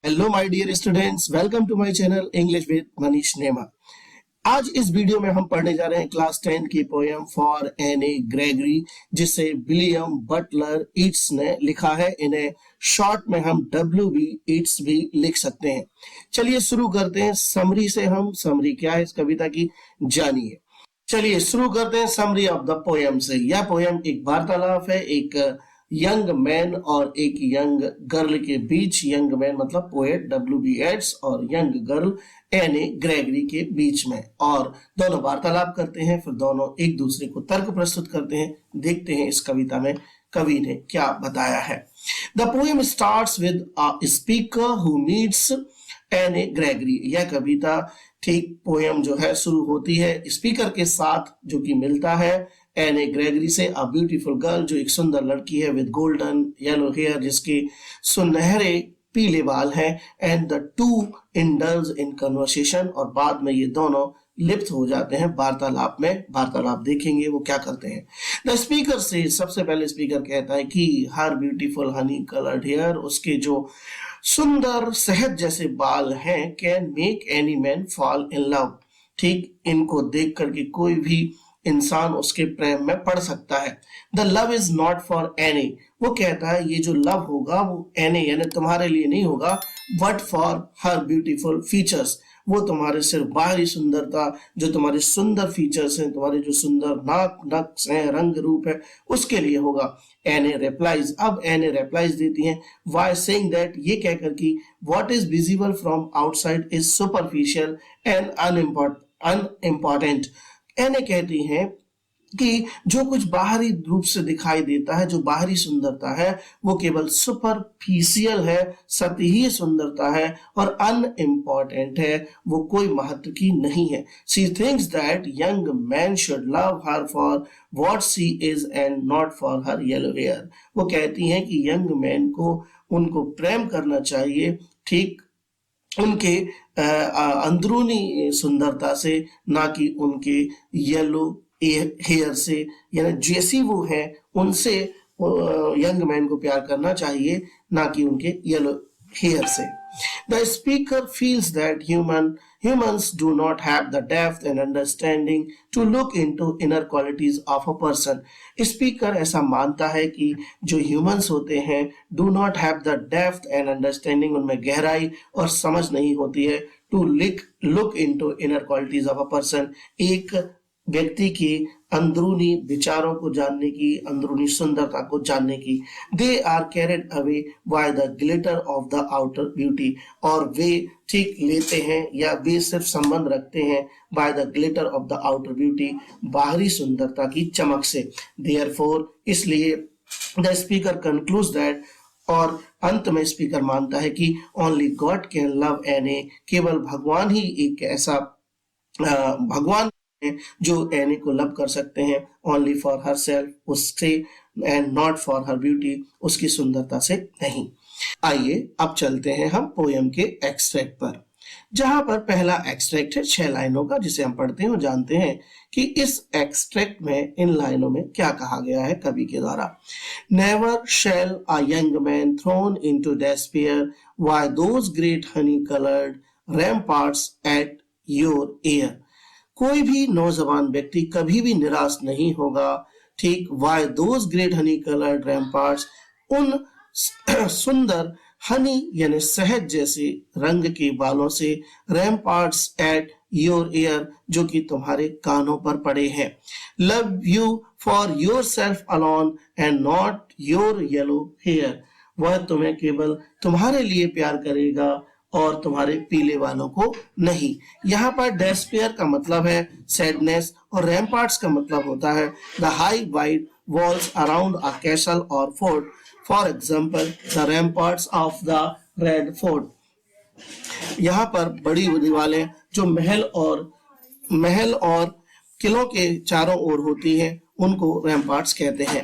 Hello my dear students, welcome to my channel English with Manish Nema. आज इस video में हम पढ़ने जा रहे हैं क्लास 10 की पोएम फॉर एनी ग्रेगरी, जिसे विलियम बटलर ईट्स ने लिखा है। इन्हें शॉर्ट में हम WB ईट्स भी लिख सकते हैं। चलिए शुरू करते हैं समरी से। हम समरी क्या है इस कविता की जानिए। चलिए शुरू करते हैं समरी ऑफ द पोएम से। यह पोएम एक वार्तालाप है एक यंग मैन और एक यंग गर्ल के बीच। यंग मैन मतलब पोएट WB येट्स और यंग गर्ल एनी ग्रेगरी के बीच में, और दोनों वार्तालाप करते हैं। फिर दोनों एक दूसरे को तर्क प्रस्तुत करते हैं। देखते हैं इस कविता में कवि ने क्या बताया है। The poem starts with a speaker who meets any Gregory. यह कविता ठीक पोएम जो है शुरू होती है स्पीकर के साथ जो कि मिलता है एनी ग्रेगरी से। अ ब्यूटीफुल गर्ल, जो एक सुंदर लड़की है, विद गोल्डन येलो हेयर, जिसके सुनहरे पीले बाल हैं। And the two indulge in conversation, और बाद में ये दोनों लिप्त हो जाते हैं वार्तालाप में। वार्तालाप देखेंगे वो क्या करते हैं। द स्पीकर से, सबसे पहले स्पीकर कहता है कि हर ब्यूटीफुल हनी कलर्ड हेयर, उसके जो सुंदर शहद जैसे बाल हैं, can make any man fall in love. ठीक इनको देख करके कोई भी इंसान उसके प्रेम में पड़ सकता है। The love is not for any, वो कहता है ये जो लव होगा वो एनी यानी तुम्हारे लिए नहीं होगा, but for her beautiful features, वो तुम्हारे सिर्फ बाहरी सुंदरता, जो तुम्हारे सुंदर फीचर्स हैं, तुम्हारे जो सुंदर नाक नक्श हैं, रंग रूप है, उसके लिए होगा। एनी रिप्लाइज, अब एनी रिप्लाइज देती हैं वाई सेइंग दैट, ये कहकर कि what is visible from outside is superficial and unimportant. एने कहती हैं कि जो कुछ बाहरी रूप से दिखाई देता है, जो बाहरी सुंदरता है, वो केवल सुपरफिशियल है, सतही सुंदरता है और अनइम्पॉर्टेंट है, वो कोई महत्व की नहीं है। She thinks that young man should love her for what she is and not for her yellow hair. वो कहती हैं कि यंग मैन को उनको प्रेम करना चाहिए, ठीक उनके अंदरूनी सुंदरता से, ना कि उनके येलो हेयर से, यानी जैसी वो है उनसे यंग मैन को प्यार करना चाहिए, ना कि उनके येलो हेयर से। The speaker feels that humans do not have the depth and understanding to look into inner qualities of a person. Speaker ऐसा मानता है कि जो humans होते हैं do not have the depth and understanding, उनमें गहराई और समझ नहीं होती है to look into inner qualities of a person, एक व्यक्ति के अंदरूनी विचारों को जानने की, अंदरूनी सुंदरता को जानने की। They are carried away by the glitter of the outer beauty, और वे ठीक लेते हैं या वे सिर्फ संबंध रखते हैं bye the glitter of the outer beauty, बाहरी सुंदरता की चमक से। देयरफॉर, इसलिए द स्पीकर कंक्लूड्स दैट, और अंत में स्पीकर मानता है कि only God can love any, केवल भगवान ही एक ऐसा भगवान जो एनी को लव कर सकते हैं, ओनली फॉर हर सेल्फ, उससे, and not for her beauty, उसकी सुंदरता से नहीं। आइए अब चलते हैं हम पोएम के एक्सट्रैक्ट पर, जहां पर पहला एक्सट्रैक्ट है 6 लाइनों का, जिसे हम पढ़ते हैं और जानते हैं कि इस एक्सट्रैक्ट में, इन लाइनों में क्या कहा गया है कवि के द्वारा। Never shall a young man thrown into despair why those great honey coloured ramparts at your ear. कोई भी नौजवान व्यक्ति कभी भी निराश नहीं होगा, ठीक, why those great honey coloured ramparts, उन सुंदर हनी यानी शहद जैसे रंग के बालों से, रैम्पार्ट्स एट योर ईयर, जो कि तुम्हारे कानों पर पड़े हैं। Love you for yourself alone and not your yellow hair, वह तुम्हें केवल तुम्हारे लिए प्यार करेगा और तुम्हारे पीले बालों को नहीं। यहाँ पर डेस्पेयर का मतलब है सैडनेस, और रैम्पार्ट्स का मतलब होता है the high wide walls around a castle और fort, for example the ramparts of the Red Fort. यहाँ पर बड़ी दीवारें जो महल और किलों के चारों ओर होती है, उनको रैम्पार्ट्स कहते हैं।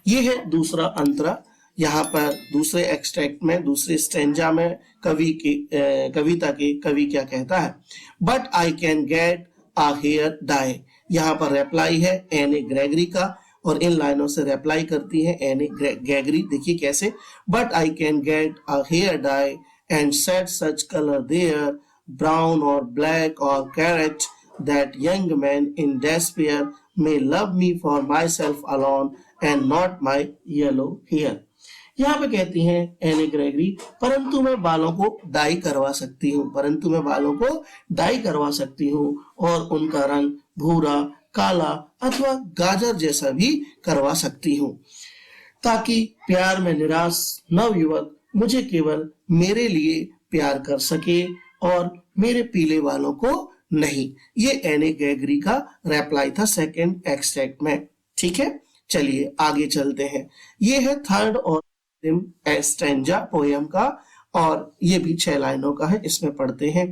ये है दूसरा अंतरा। यहाँ पर दूसरे एक्सट्रैक्ट में, दूसरे स्टेंजा में कविता के कवि क्या कहता है। But I can get a hair dye, यहाँ पर रिप्लाई है एनी ग्रेगरी का, और इन लाइनों से रिप्लाई करती है एनी ग्रेगरी। देखिए कैसे, but I can get a hair dye and set such color there, brown or black or carrot, that young man in despair may love me for myself alone and not my yellow hair. यहाँ पे कहती हैं any Gregory, परंतु मैं बालों को die करवा सकती हूँ, परंतु मैं बालों को डाई करवा सकती हूँ और उनका रंग भूरा, काला अथवा गाजर जैसा भी करवा सकती हूँ, ताकि प्यार में निराश नवयुवक मुझे केवल मेरे लिए प्यार कर सके और मेरे पीले बालों को नहीं। ये एनी ग्रेगरी का रिप्लाई था सेकंड एक्सट्रैक्ट में। ठीक है, चलिए आगे चलते हैं। ये है थर्ड और स्टैंजा पोयम का और ये भी 6 लाइनों का है। इसमें पढ़ते हैं।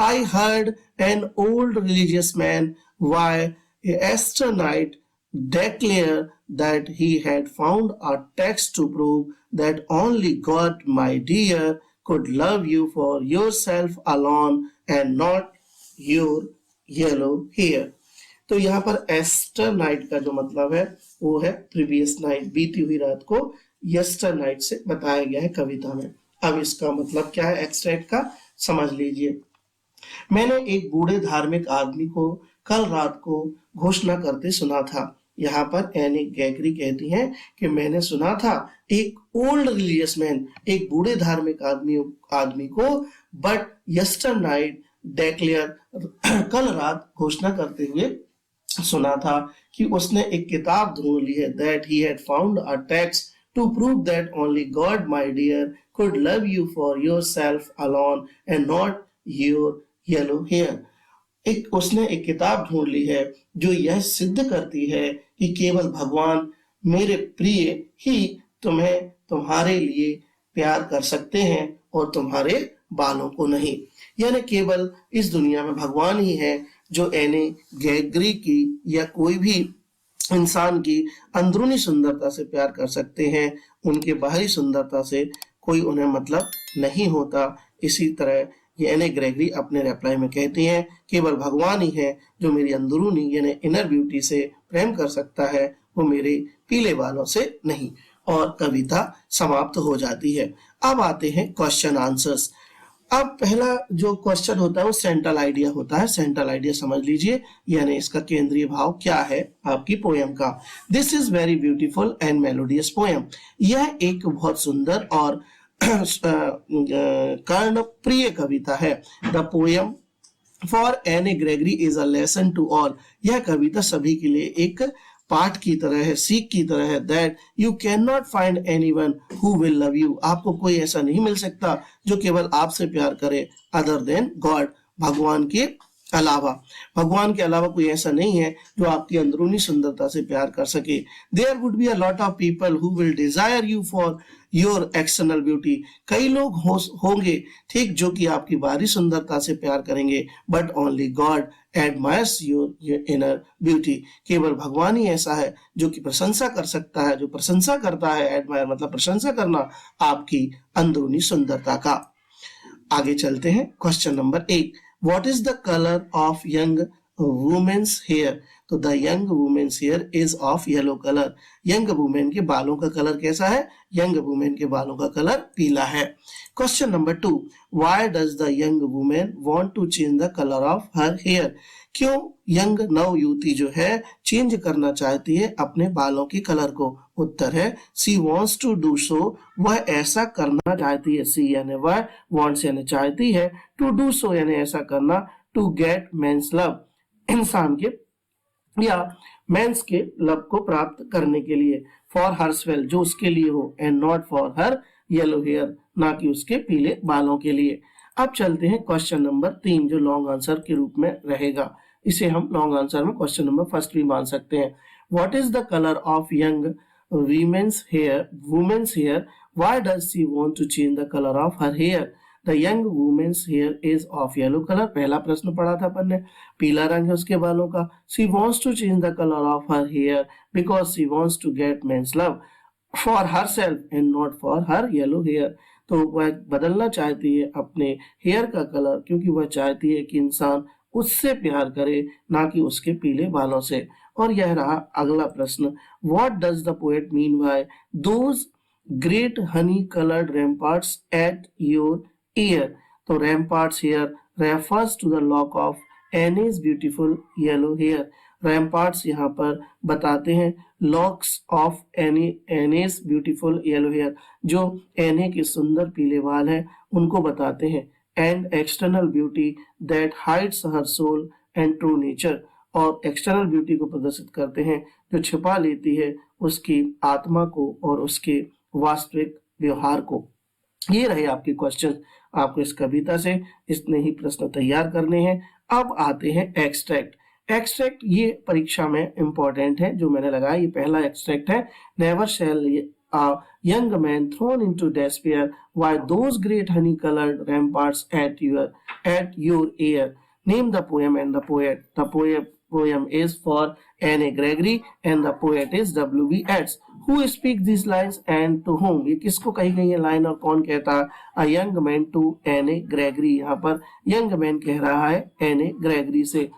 I heard an old religious man why Esther Knight declare that he had found a text to prove that only God, my dear, could love you for yourself alone and not your yellow hair। तो यहाँ पर ester night का जो मतलब है वो है previous night, बीती हुई रात को यस्टर नाइट से बताया गया है कविता में। अब इसका मतलब क्या है एक्सट्रैक्ट का, समझ लीजिए। मैंने एक बूढ़े धार्मिक आदमी को कल रात को घोषणा करते सुना था। यहाँ पर एनी ग्रेगरी कहती हैं कि मैंने सुना था एक ओल्ड रिलीजियस मैन, एक बूढ़े धार्मिक आदमी को, बट यस्टर नाइट डेक्लेयर, कल रात घोषणा करते हुए सुना था कि उसने एक किताब ढूंढ ली है, that he had found a text to prove that only God, my dear, could love you for yourself alone and not your yellow hair। उसने एक किताब ढूंढ ली है जो यह सिद्ध करती है कि केवल भगवान मेरे प्रिय ही तुम्हें तुम्हारे लिए प्यार कर सकते हैं और तुम्हारे बालों को नहीं। यानी केवल इस दुनिया में भगवान ही है जो एनी ग्रेगरी की या कोई भी इंसान की अंदरूनी सुंदरता से प्यार कर सकते हैं, उनके बाहरी सुंदरता से कोई उन्हें मतलब नहीं होता। इसी तरह ये एनी ग्रेगरी अपने रिप्लाई में कहती हैं केवल भगवान ही है जो मेरी अंदरूनी यानी इनर ब्यूटी से प्रेम कर सकता है, वो मेरे पीले बालों से नहीं। और कविता समाप्त हो जाती है। अब आते हैं क्वेश्चन आंसर्स। अब पहला जो क्वेश्चन होता है वो सेंट्रल आइडिया होता है। सेंट्रल आइडिया समझ लीजिए, यानी इसका केंद्रीय भाव क्या है आपकी पोयम का। This is very beautiful and melodious poem. यह एक बहुत सुंदर और कर्ण प्रिय कविता है। The poem for Anne Gregory is a lesson to all. यह कविता सभी के लिए एक पाठ की तरह है, सीख की तरह है। That you can not find anyone who will love you. आपको कोई ऐसा नहीं मिल सकता जो केवल आपसे प्यार करे, अदर देन गॉड, भगवान के अलावा। भगवान के अलावा कोई ऐसा नहीं है जो आपकी अंदरूनी सुंदरता से प्यार कर सके। There would be a lot of people who will desire you for your external beauty. कई लोग होंगे ठीक जो कि आपकी बाहरी सुंदरता से प्यार करेंगे, but only God admires your inner beauty. केवल भगवान ही ऐसा है जो कि प्रशंसा कर सकता है, जो प्रशंसा करता है। एडमायर मतलब प्रशंसा करना आपकी अंदरूनी सुंदरता का। आगे चलते हैं। Question number 1, what is the colour of young women's hair. तो the young women's hair is of yellow colour. Young women के बालों का कलर कैसा है? यंग वुमेन के बालों का कलर पीला है। Question number 2, why does the young women want to change the colour of her hair. क्यों यंग नव युवती जो है चेंज करना चाहती है अपने बालों के कलर को? उत्तर है सी वॉन्ट्स टू डू सो। वह ऐसा करना चाहती है। सी यानी वह, वॉन्ट्स यानी चाहती है, टू डू सो यानी ऐसा करना, टू गेट मेंस लव इंसान के या मेंस के लव को प्राप्त करने के लिए, फॉर हर्सवेल जो उसके लिए हो, and not for her yellow hair ना कि उसके पीले बालों के लिए। अब चलते हैं क्वेश्चन नंबर 3 जो लॉन्ग आंसर के रूप में रहेगा। इसे हम लॉन्ग आंसर में क्वेश्चन नंबर फर्स्ट भी मान सकते हैं। What is the colour of young women's hair, why does she want to change the colour of her hair. The young women's hair is of yellow colour. पहला प्रश्न पढ़ा था अपन ने, पीला रंग है उसके बालों का। She wants to change the colour of her hair because she wants to get men's love for herself and not for her yellow hair. तो वह बदलना चाहती है अपने हेयर का कलर क्योंकि वह चाहती है कि इंसान उससे प्यार करे ना कि उसके पीले बालों से। और यह रहा अगला प्रश्न, what does the poet mean by those great honey colored ramparts at your ear. तो ramparts here refers to the lock of Annie's beautiful yellow hair. ramparts यहाँ पर बताते हैं locks of Annie's beautiful yellow hair, जो एने के सुंदर पीले बाल हैं उनको बताते हैं. And external beauty that hides her soul and true nature, और एक्सटर्नल ब्यूटी को प्रदर्शित करते हैं जो छिपा लेती है उसकी आत्मा को और उसके वास्तविक व्यवहार को. ये रहे आपके क्वेश्चन. आपको इस कविता से इतने ही प्रश्न तैयार करने हैं. अब आते हैं एक्सट्रैक्ट. एक्सट्रैक्ट ये परीक्षा में इंपॉर्टेंट है जो मैंने लगाया. ये पहला एक्सट्रैक्ट है. Never shall a young man thrown into despair by those great honey colored ramparts at your ear. Name the poem and the poet. The poem is for Anne Gregory and the poet is W.B. Yeats. Who speaks these lines and to whom? ये किसको कही गई है line और कौन कहता है? A young man to Anne Gregory. यहाँ पर young man कह रहा है Anne Gregory से.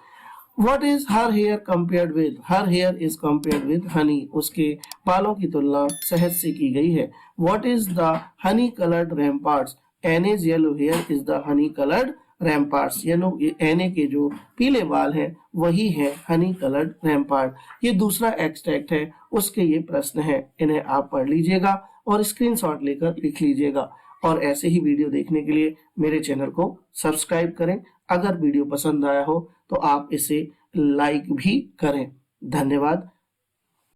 What is her hair compared with? Her hair is compared with honey. उसके बालों की तुलना शहद से की गई है. What is the honey colored ramparts? Anne's yellow hair is the honey colored ramparts. एने के जो पीले बाल हैं वही है honey colored rampart. ये दूसरा एक्सट्रैक्ट है, उसके ये प्रश्न है. इन्हें आप पढ़ लीजिएगा और स्क्रीनशॉट लेकर लिख लीजिएगा. और ऐसे ही वीडियो देखने के लिए मेरे चैनल को सब्सक्राइब करें. अगर वीडियो पसंद आया हो तो आप इसे लाइक भी करें. धन्यवाद.